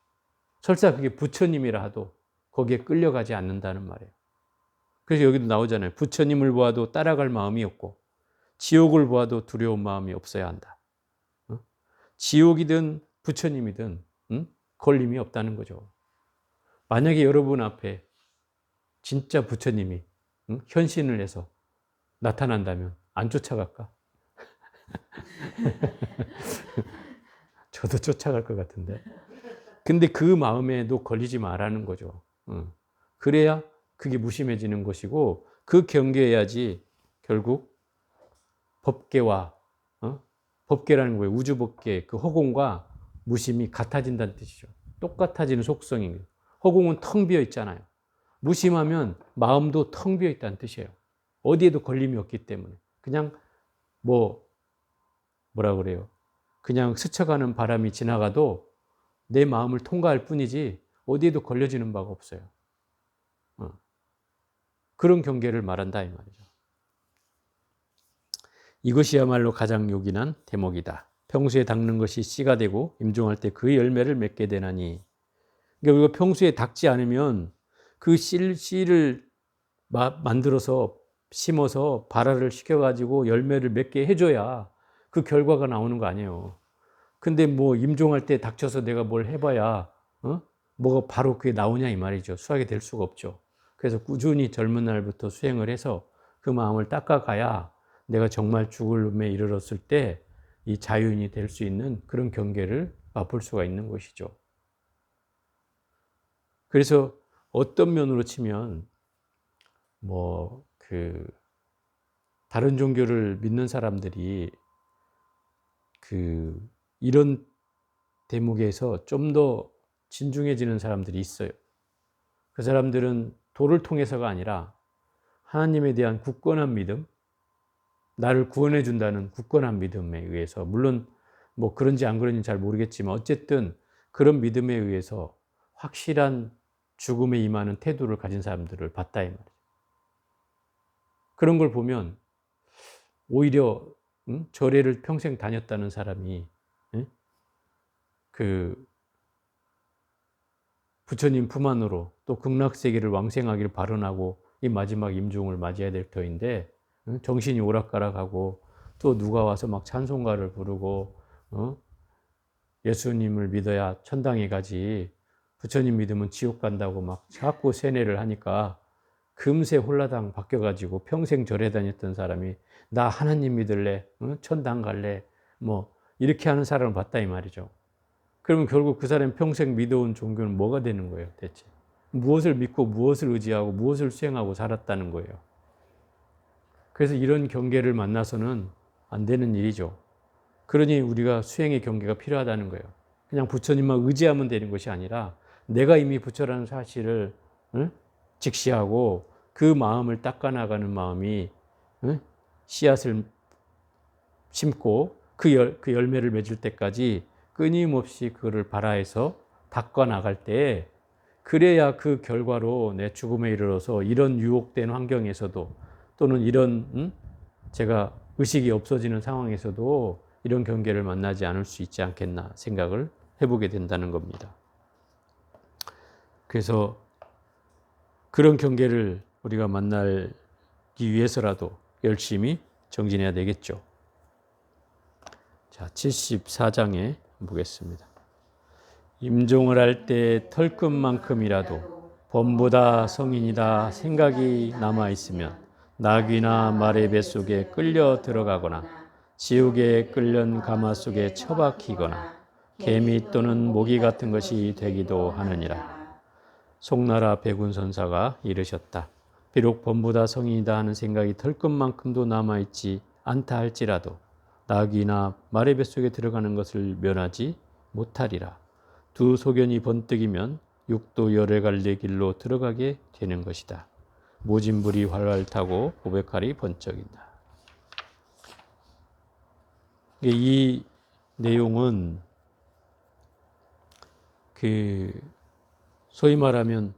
설사 그게 부처님이라 하도 거기에 끌려가지 않는다는 말이에요. 그래서 여기도 나오잖아요. 부처님을 보아도 따라갈 마음이 없고 지옥을 보아도 두려운 마음이 없어야 한다. 지옥이든 부처님이든 걸림이 없다는 거죠. 만약에 여러분 앞에 진짜 부처님이 현신을 해서 나타난다면 안 쫓아갈까? 저도 쫓아갈 것 같은데. 근데 그 마음에도 걸리지 말라는 거죠. 그래야 그게 무심해지는 것이고, 그 경계해야지 결국 법계와, 법계라는 거예요. 우주법계, 그 허공과 무심이 같아진다는 뜻이죠. 똑같아지는 속성인 거예요. 허공은 텅 비어 있잖아요. 무심하면 마음도 텅 비어 있다는 뜻이에요. 어디에도 걸림이 없기 때문에. 그냥 뭐라 그래요? 그냥 스쳐가는 바람이 지나가도 내 마음을 통과할 뿐이지 어디에도 걸려지는 바가 없어요. 그런 경계를 말한다 이 말이죠. 이것이야말로 가장 요긴한 대목이다. 평소에 닦는 것이 씨가 되고 임종할 때 그 열매를 맺게 되나니. 그러니까 우리가 평소에 닦지 않으면 그 씨를 만들어서 심어서 발화를 시켜가지고 열매를 맺게 해줘야 그 결과가 나오는 거 아니에요. 근데 뭐 임종할 때 닥쳐서 내가 뭘 해봐야 뭐가 바로 그게 나오냐 이 말이죠. 수확이 될 수가 없죠. 그래서 꾸준히 젊은 날부터 수행을 해서 그 마음을 닦아가야 내가 정말 죽음에 이르렀을 때 이 자유인이 될 수 있는 그런 경계를 맛볼 수가 있는 것이죠. 그래서 어떤 면으로 치면 다른 종교를 믿는 사람들이 이런 대목에서 좀 더 진중해지는 사람들이 있어요. 그 사람들은 도를 통해서가 아니라 하나님에 대한 굳건한 믿음, 나를 구원해 준다는 굳건한 믿음에 의해서, 물론 뭐 그런지 안 그런지 잘 모르겠지만 어쨌든 그런 믿음에 의해서 확실한 죽음에 임하는 태도를 가진 사람들을 봤다 이 말이에요. 그런 걸 보면 오히려 절에를 평생 다녔다는 사람이 부처님 품 안으로 또 극락세계를 왕생하기를 발언하고 이 마지막 임종을 맞이해야 될 터인데 정신이 오락가락하고 또 누가 와서 막 찬송가를 부르고 예수님을 믿어야 천당에 가지 부처님 믿으면 지옥 간다고 막 자꾸 세뇌를 하니까 금세 홀라당 바뀌어가지고 평생 절에 다녔던 사람이 나 하나님 믿을래, 천당 갈래, 뭐 이렇게 하는 사람을 봤다 이 말이죠. 그러면 결국 그 사람이 평생 믿어온 종교는 뭐가 되는 거예요 대체? 무엇을 믿고 무엇을 의지하고 무엇을 수행하고 살았다는 거예요. 그래서 이런 경계를 만나서는 안 되는 일이죠. 그러니 우리가 수행의 경계가 필요하다는 거예요. 그냥 부처님만 의지하면 되는 것이 아니라 내가 이미 부처라는 사실을 직시하고 그 마음을 닦아나가는 마음이 씨앗을 심고 그 열매를 맺을 때까지 끊임없이 그거를 발화해서 닦아나갈 때 그래야 그 결과로 내 죽음에 이르러서 이런 유혹된 환경에서도 또는 이런 제가 의식이 없어지는 상황에서도 이런 경계를 만나지 않을 수 있지 않겠나 생각을 해보게 된다는 겁니다. 그래서 그런 경계를 우리가 만나기 위해서라도 열심히 정진해야 되겠죠. 자, 74장에 보겠습니다. 임종을 할 때 털끝만큼이라도 범보다 성인이다 생각이 남아있으면 나귀나 말의 뱃속에 끌려 들어가거나 지옥에 끌련 가마 속에 처박히거나 개미 또는 모기 같은 것이 되기도 하느니라. 송나라 백운선사가 이르셨다. 비록 범보다 성인이다 하는 생각이 털끝만큼도 남아있지 않다 할지라도 나귀나 말의 뱃속에 들어가는 것을 면하지 못하리라. 두 소견이 번뜩이면 육도 열에 갈래 길로 들어가게 되는 것이다. 모진불이 활활 타고 고백칼이 번쩍인다. 이 내용은 소위 말하면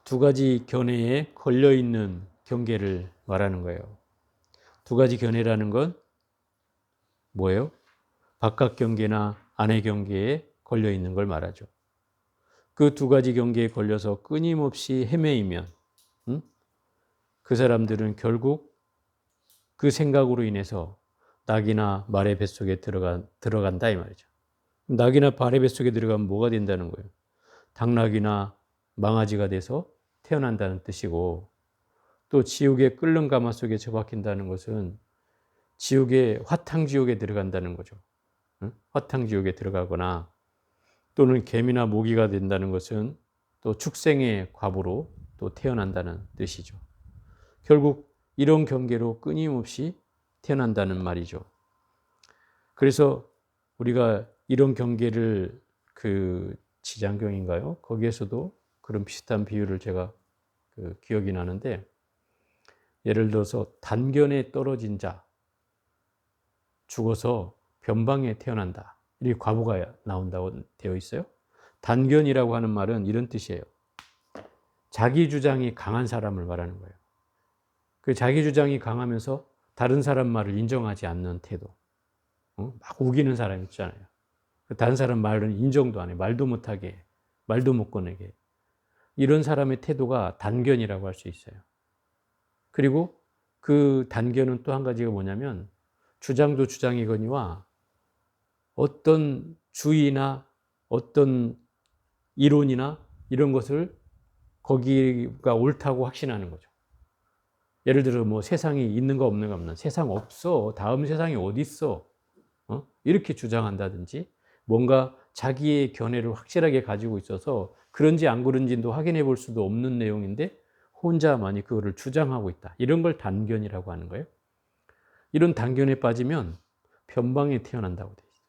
두 가지 견해에 걸려 있는 경계를 말하는 거예요. 두 가지 견해라는 건 뭐예요? 바깥 경계나 안의 경계에 걸려 있는 걸 말하죠. 그 두 가지 경계에 걸려서 끊임없이 헤매이면 그 사람들은 결국 그 생각으로 인해서 낙이나 말의 뱃속에 들어간다 이 말이죠. 낙이나 말의 뱃속에 들어가면 뭐가 된다는 거예요? 당나귀나 망아지가 돼서 태어난다는 뜻이고, 또 지옥의 끓는 가마 속에 처박힌다는 것은 지옥의 화탕지옥에 들어간다는 거죠. 화탕지옥에 들어가거나 또는 개미나 모기가 된다는 것은 또 축생의 과부로 또 태어난다는 뜻이죠. 결국 이런 경계로 끊임없이 태어난다는 말이죠. 그래서 우리가 이런 경계를 지장경인가요? 거기에서도 그런 비슷한 비유를 제가 기억이 나는데, 예를 들어서 단견에 떨어진 자, 죽어서 변방에 태어난다. 이렇게 과부가 나온다고 되어 있어요. 단견이라고 하는 말은 이런 뜻이에요. 자기 주장이 강한 사람을 말하는 거예요. 그 자기 주장이 강하면서 다른 사람 말을 인정하지 않는 태도. 막 우기는 사람 있잖아요. 다른 사람 말은 인정도 안 해. 말도 못하게 해. 말도 못 꺼내게 해. 이런 사람의 태도가 단견이라고 할 수 있어요. 그리고 그 단견은 또 한 가지가 뭐냐면 주장도 주장이거니와 어떤 주의나 어떤 이론이나 이런 것을 거기가 옳다고 확신하는 거죠. 예를 들어 뭐 세상이 있는가 없는가 없는 세상 없어. 다음 세상이 어디 있어? 이렇게 주장한다든지 뭔가 자기의 견해를 확실하게 가지고 있어서 그런지 안 그런지도 확인해 볼 수도 없는 내용인데 혼자만이 그거를 주장하고 있다. 이런 걸 단견이라고 하는 거예요. 이런 단견에 빠지면 변방에 태어난다고 돼 있어요.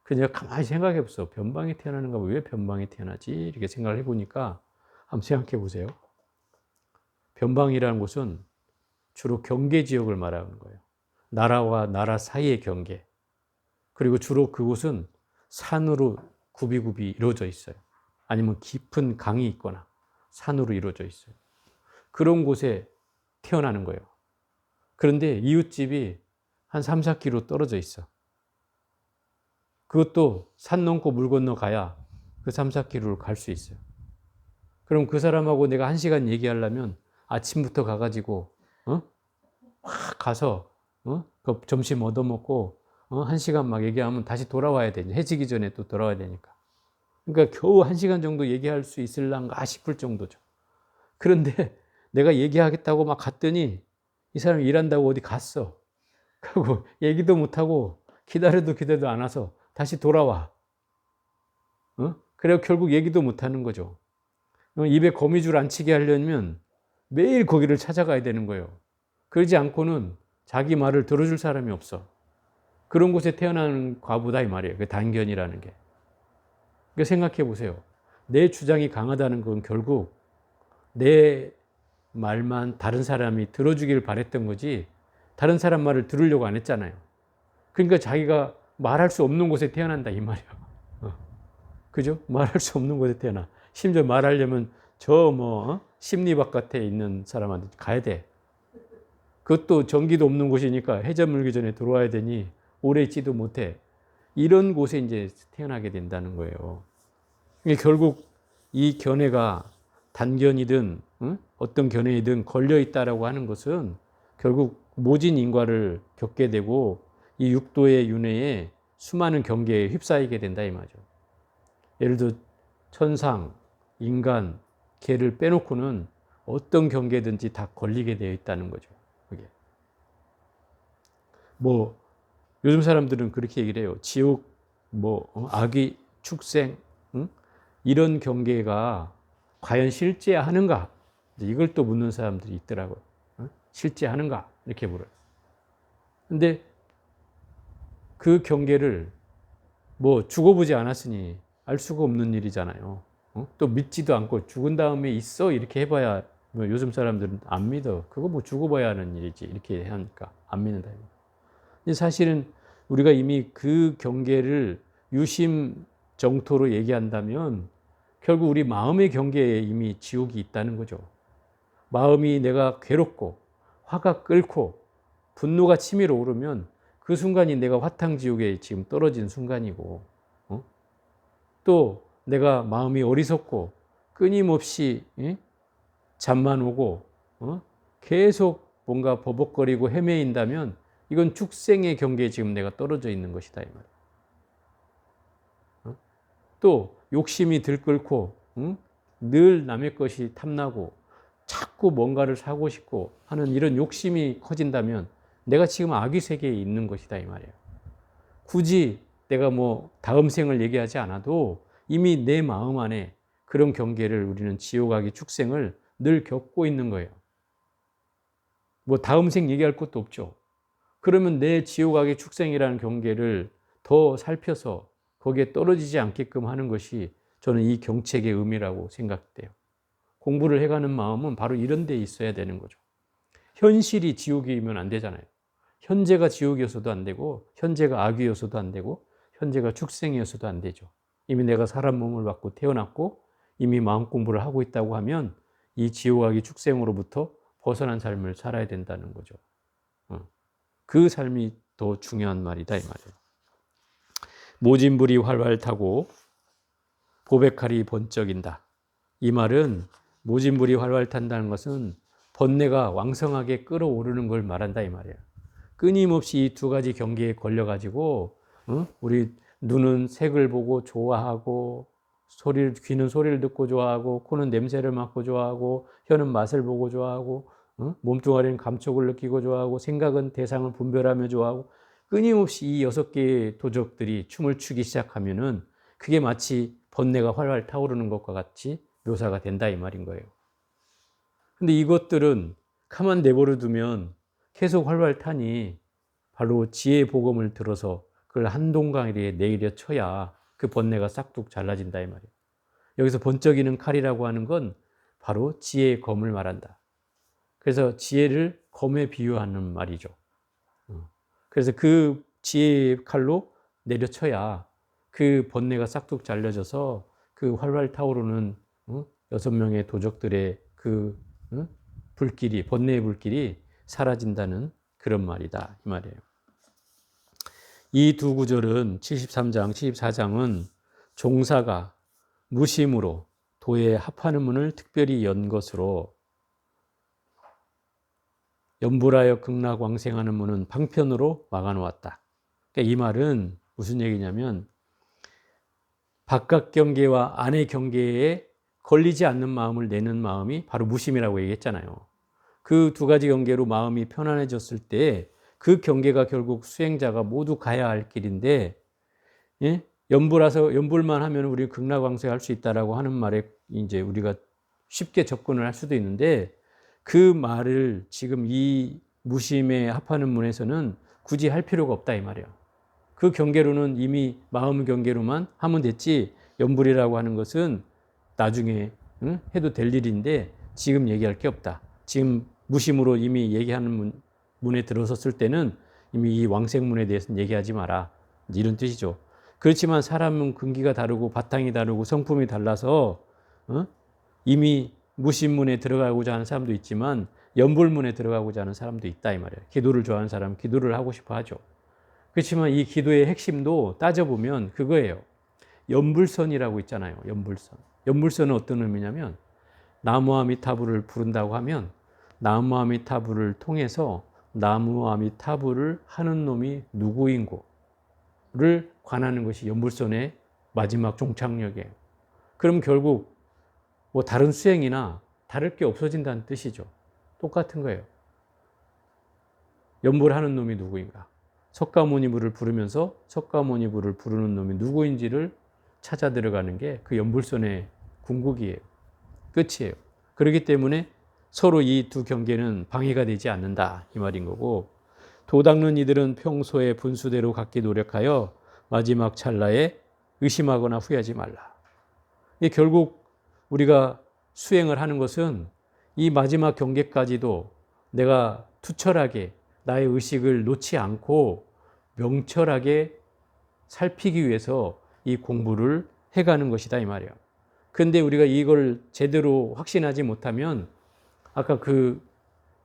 그래서 내가 가만히 생각해 보세요. 변방에 태어나는가? 왜 변방에 태어나지? 이렇게 생각을 해보니까 한번 생각해 보세요. 변방이라는 곳은 주로 경계 지역을 말하는 거예요. 나라와 나라 사이의 경계. 그리고 주로 그곳은 산으로 굽이굽이 이루어져 있어요. 아니면 깊은 강이 있거나 산으로 이루어져 있어요. 그런 곳에 태어나는 거예요. 그런데 이웃집이 한 3, 4km 떨어져 있어. 그것도 산 넘고 물 건너 가야 그 3, 4km를 갈 수 있어요. 그럼 그 사람하고 내가 1시간 얘기하려면 아침부터 가가지고 막 가서 그 점심 얻어먹고 1시간 막 얘기하면 다시 돌아와야 되죠. 해지기 전에 또 돌아와야 되니까. 그러니까 겨우 1시간 정도 얘기할 수 있을란가 싶을 정도죠. 그런데 내가 얘기하겠다고 막 갔더니 이 사람이 일한다고 어디 갔어. 그리고 얘기도 못하고 기다려도 안 와서 다시 돌아와. 그래서 결국 얘기도 못하는 거죠. 입에 거미줄 안 치게 하려면 매일 거기를 찾아가야 되는 거예요. 그러지 않고는 자기 말을 들어줄 사람이 없어. 그런 곳에 태어나는 과부다 이 말이에요. 그 단견이라는 게. 그러니까 생각해 보세요. 내 주장이 강하다는 건 결국 내 말만 다른 사람이 들어주기를 바랬던 거지 다른 사람 말을 들으려고 안 했잖아요. 그러니까 자기가 말할 수 없는 곳에 태어난다 이 말이야. 그죠? 말할 수 없는 곳에 태어나. 심지어 말하려면 저 심리 바깥에 있는 사람한테 가야 돼. 그것도 전기도 없는 곳이니까 해저 물기 전에 들어와야 되니 오래 있지도 못해. 이런 곳에 이제 태어나게 된다는 거예요. 결국 이 견해가 단견이든 어떤 견해이든 걸려 있다라고 하는 것은 결국 모진 인과를 겪게 되고 이 육도의 윤회에 수많은 경계에 휩싸이게 된다 이 말이죠. 예를 들어 천상, 인간, 개를 빼놓고는 어떤 경계든지 다 걸리게 되어 있다는 거죠. 그게. 뭐 요즘 사람들은 그렇게 얘기를 해요. 지옥, 악의, 축생, 이런 경계가 과연 실제하는가? 이걸 또 묻는 사람들이 있더라고요. 실제하는가? 이렇게 물어요. 근데 그 경계를 죽어보지 않았으니 알 수가 없는 일이잖아요. 또 믿지도 않고 죽은 다음에 있어? 이렇게 해봐야 요즘 사람들은 안 믿어. 그거 죽어봐야 하는 일이지. 이렇게 하니까 안 믿는다. 근데 사실은 우리가 이미 그 경계를 유심정토로 얘기한다면 결국 우리 마음의 경계에 이미 지옥이 있다는 거죠. 마음이 내가 괴롭고 화가 끓고 분노가 치밀어 오르면 그 순간이 내가 화탕지옥에 지금 떨어진 순간이고 또 내가 마음이 어리석고 끊임없이 잠만 오고 계속 뭔가 버벅거리고 헤매인다면 이건 축생의 경계에 지금 내가 떨어져 있는 것이다 이 말이에요. 또 욕심이 들끓고 늘 남의 것이 탐나고 자꾸 뭔가를 사고 싶고 하는 이런 욕심이 커진다면 내가 지금 악의 세계에 있는 것이다 이 말이에요. 굳이 내가 다음 생을 얘기하지 않아도 이미 내 마음 안에 그런 경계를 우리는 지옥 악의 축생을 늘 겪고 있는 거예요. 다음 생 얘기할 것도 없죠. 그러면 내 지옥 악의 축생이라는 경계를 더 살펴서 거기에 떨어지지 않게끔 하는 것이 저는 이 경책의 의미라고 생각돼요. 공부를 해가는 마음은 바로 이런 데 있어야 되는 거죠. 현실이 지옥이면 안 되잖아요. 현재가 지옥이어서도 안 되고 현재가 악이어서도 안 되고 현재가 축생이어서도 안 되죠. 이미 내가 사람 몸을 받고 태어났고 이미 마음 공부를 하고 있다고 하면 이 지옥 악의 축생으로부터 벗어난 삶을 살아야 된다는 거죠. 그 삶이 더 중요한 말이다 이 말이에요. 모진불이 활활 타고 보배칼이 번쩍인다. 이 말은 모진불이 활활 탄다는 것은 번뇌가 왕성하게 끌어오르는 걸 말한다 이 말이에요. 끊임없이 이 두 가지 경계에 걸려가지고 우리 눈은 색을 보고 좋아하고 귀는 소리를 듣고 좋아하고 코는 냄새를 맡고 좋아하고 혀는 맛을 보고 좋아하고 몸뚱아리는 감촉을 느끼고 좋아하고 생각은 대상을 분별하며 좋아하고 끊임없이 이 6개의 도적들이 춤을 추기 시작하면은 그게 마치 번뇌가 활활 타오르는 것과 같이 묘사가 된다 이 말인 거예요. 근데 이것들은 가만 내버려 두면 계속 활활 타니 바로 지혜의 복음을 들어서 그걸 한동강에 내일에 쳐야 그 번뇌가 싹둑 잘라진다 이 말이에요. 여기서 번쩍이는 칼이라고 하는 건 바로 지혜의 검을 말한다. 그래서 지혜를 검에 비유하는 말이죠. 그래서 그 지혜의 칼로 내려쳐야 그 번뇌가 싹둑 잘려져서 그 활활 타오르는 6명의 도적들의 그 불길이, 번뇌의 불길이 사라진다는 그런 말이다 이 말이에요. 이 두 구절은 73장, 74장은 종사가 무심으로 도에 합하는 문을 특별히 연 것으로 연불하여 극락왕생하는 문은 방편으로 막아놓았다. 그러니까 이 말은 무슨 얘기냐면 바깥 경계와 안의 경계에 걸리지 않는 마음을 내는 마음이 바로 무심이라고 얘기했잖아요. 그 두 가지 경계로 마음이 편안해졌을 때 그 경계가 결국 수행자가 모두 가야 할 길인데, 예? 연불만 하면 우리 극락왕생할 수 있다라고 하는 말에 이제 우리가 쉽게 접근을 할 수도 있는데 그 말을 지금 이 무심에 합하는 문에서는 굳이 할 필요가 없다 이 말이에요. 그 경계로는 이미 마음 경계로만 하면 됐지 연불이라고 하는 것은 나중에 해도 될 일인데 지금 얘기할 게 없다. 지금 무심으로 이미 얘기하는 문에 들어섰을 때는 이미 이 왕생문에 대해서는 얘기하지 마라. 이런 뜻이죠. 그렇지만 사람은 근기가 다르고 바탕이 다르고 성품이 달라서 이미 무심문에 들어가고자 하는 사람도 있지만 연불문에 들어가고자 하는 사람도 있다 이 말이에요. 기도를 좋아하는 사람은 기도를 하고 싶어 하죠. 그렇지만 이 기도의 핵심도 따져보면 그거예요. 연불선이라고 있잖아요. 연불선. 연불선은 어떤 의미냐면 나무아미타불을 부른다고 하면 나무아미타불을 통해서 나무아미타불을 하는 놈이 누구인고를 관하는 것이 연불선의 마지막 종착역이에요. 그럼 결국 뭐 다른 수행이나 다를 게 없어진다는 뜻이죠. 똑같은 거예요. 연불하는 놈이 누구인가? 석가모니불을 부르면서 석가모니불을 부르는 놈이 누구인지를 찾아 들어가는 게 그 연불선의 궁극이에요. 끝이에요. 그렇기 때문에 서로 이 두 경계는 방해가 되지 않는다 이 말인 거고, 도 닦는 이들은 평소에 분수대로 갖기 노력하여 마지막 찰나에 의심하거나 후회하지 말라. 이게 결국 우리가 수행을 하는 것은 이 마지막 경계까지도 내가 투철하게 나의 의식을 놓지 않고 명철하게 살피기 위해서 이 공부를 해가는 것이다 이 말이에요. 그런데 우리가 이걸 제대로 확신하지 못하면 아까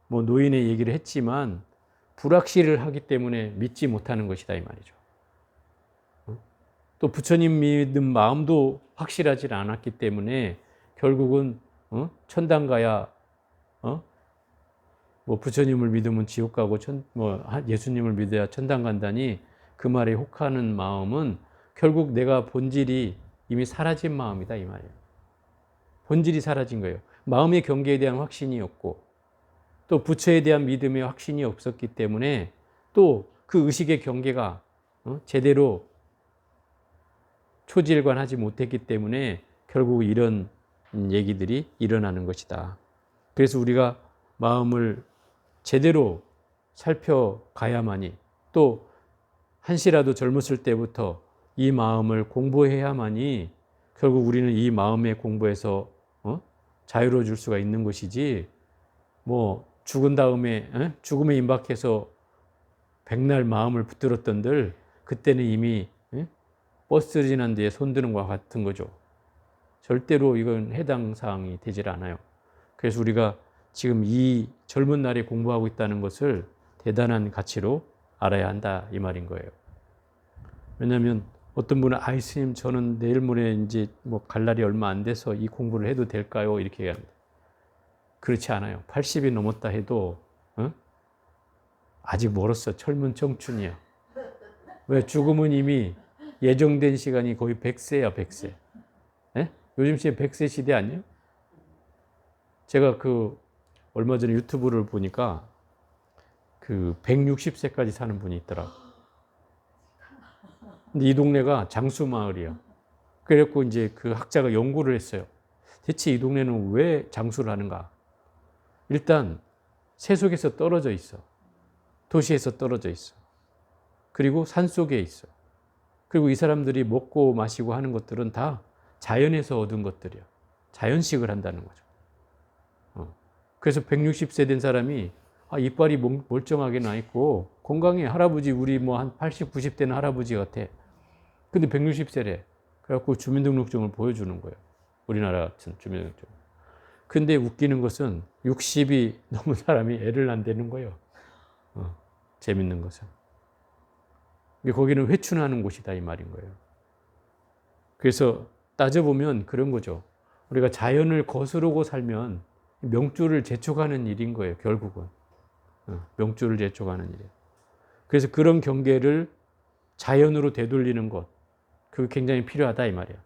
뭐 노인의 얘기를 했지만 불확실을 하기 때문에 믿지 못하는 것이다 이 말이죠. 또 부처님 믿는 마음도 확실하지 않았기 때문에 결국은 천당 가야 뭐 부처님을 믿으면 지옥 가고 예수님을 믿어야 천당 간다니 그 말에 혹하는 마음은 결국 내가 본질이 이미 사라진 마음이다 이 말이에요. 본질이 사라진 거예요. 마음의 경계에 대한 확신이 없고 또 부처에 대한 믿음의 확신이 없었기 때문에 또 그 의식의 경계가 제대로 초지일관하지 못했기 때문에 결국 이런 얘기들이 일어나는 것이다. 그래서 우리가 마음을 제대로 살펴가야만이, 또 한시라도 젊었을 때부터 이 마음을 공부해야만이 결국 우리는 이 마음의 공부에서 자유로워질 수가 있는 것이지, 뭐 죽은 다음에 죽음에 임박해서 백날 마음을 붙들었던들 그때는 이미 버스 지난 뒤에 손드는 것과 같은 거죠. 절대로 이건 해당 사항이 되질 않아요. 그래서 우리가 지금 이 젊은 날에 공부하고 있다는 것을 대단한 가치로 알아야 한다 이 말인 거예요. 왜냐하면 어떤 분은 아이 스님 저는 내일 모레 이제 뭐 갈 날이 얼마 안 돼서 이 공부를 해도 될까요? 이렇게 얘기합니다. 그렇지 않아요. 80이 넘었다 해도 아직 멀었어. 젊은 청춘이야. 왜? 죽음은 이미 예정된 시간이 거의 100세야 100세. 예? 요즘 시대 100세 시대 아니에요? 제가 얼마 전에 유튜브를 보니까 160세까지 사는 분이 있더라고. 근데 이 동네가 장수마을이야. 그래갖고 이제 그 학자가 연구를 했어요. 대체 이 동네는 왜 장수를 하는가? 일단 세속에서 떨어져 있어. 도시에서 떨어져 있어. 그리고 산 속에 있어. 그리고 이 사람들이 먹고 마시고 하는 것들은 다 자연에서 얻은 것들이야. 자연식을 한다는 거죠. 그래서 160세 된 사람이 이빨이 멀쩡하게 나 있고 건강해. 할아버지 우리 뭐 한 80, 90 되는 할아버지 같아. 근데 160세래. 그래갖고 주민등록증을 보여주는 거예요. 우리나라 같은 주민등록증. 근데 웃기는 것은 60이 넘은 사람이 애를 낳는다는 거예요. 재밌는 것은. 거기는 회춘하는 곳이다 이 말인 거예요. 그래서 따져보면 그런 거죠. 우리가 자연을 거스르고 살면 명주를 재촉하는 일인 거예요. 결국은. 명주를 재촉하는 일이에요. 그래서 그런 경계를 자연으로 되돌리는 것. 그게 굉장히 필요하다 이 말이야.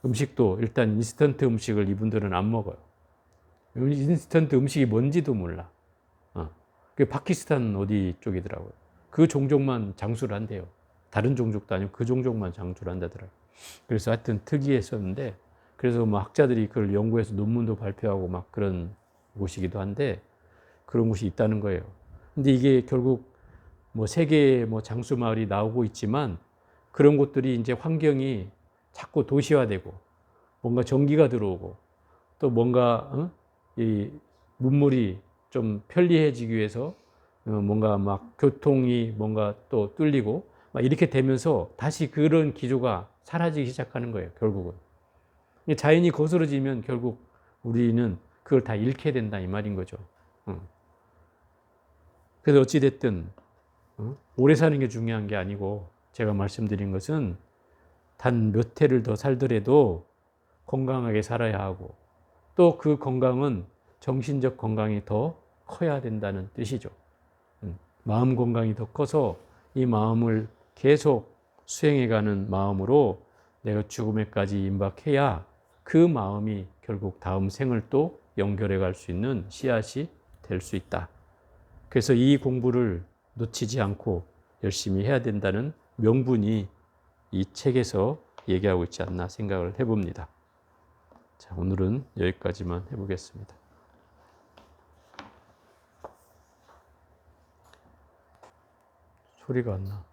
음식도 일단 인스턴트 음식을 이분들은 안 먹어요. 인스턴트 음식이 뭔지도 몰라. 그게 파키스탄 어디 쪽이더라고요. 그 종족만 장수를 한대요. 다른 종족도 아니고 그 종족만 장수를 한다더라고요. 그래서 하여튼 특이했었는데, 그래서 뭐 학자들이 그걸 연구해서 논문도 발표하고 막 그런 곳이기도 한데, 그런 곳이 있다는 거예요. 근데 이게 결국 뭐 세계의 뭐 장수 마을이 나오고 있지만, 그런 곳들이 이제 환경이 자꾸 도시화되고, 뭔가 전기가 들어오고, 또 뭔가 이 문물이 좀 편리해지기 위해서 뭔가 막 교통이 뭔가 또 뚫리고 막 이렇게 되면서 다시 그런 기조가 사라지기 시작하는 거예요. 결국은 자연이 거스러지면 결국 우리는 그걸 다 잃게 된다 이 말인 거죠. 그래서 어찌 됐든 오래 사는 게 중요한 게 아니고, 제가 말씀드린 것은 단 몇 해를 더 살더라도 건강하게 살아야 하고, 또 그 건강은 정신적 건강이 더 커야 된다는 뜻이죠. 마음 건강이 더 커서 이 마음을 계속 수행해가는 마음으로 내가 죽음에까지 임박해야 그 마음이 결국 다음 생을 또 연결해 갈 수 있는 씨앗이 될 수 있다. 그래서 이 공부를 놓치지 않고 열심히 해야 된다는 명분이 이 책에서 얘기하고 있지 않나 생각을 해봅니다. 자, 오늘은 여기까지만 해보겠습니다. 소리가 안 나.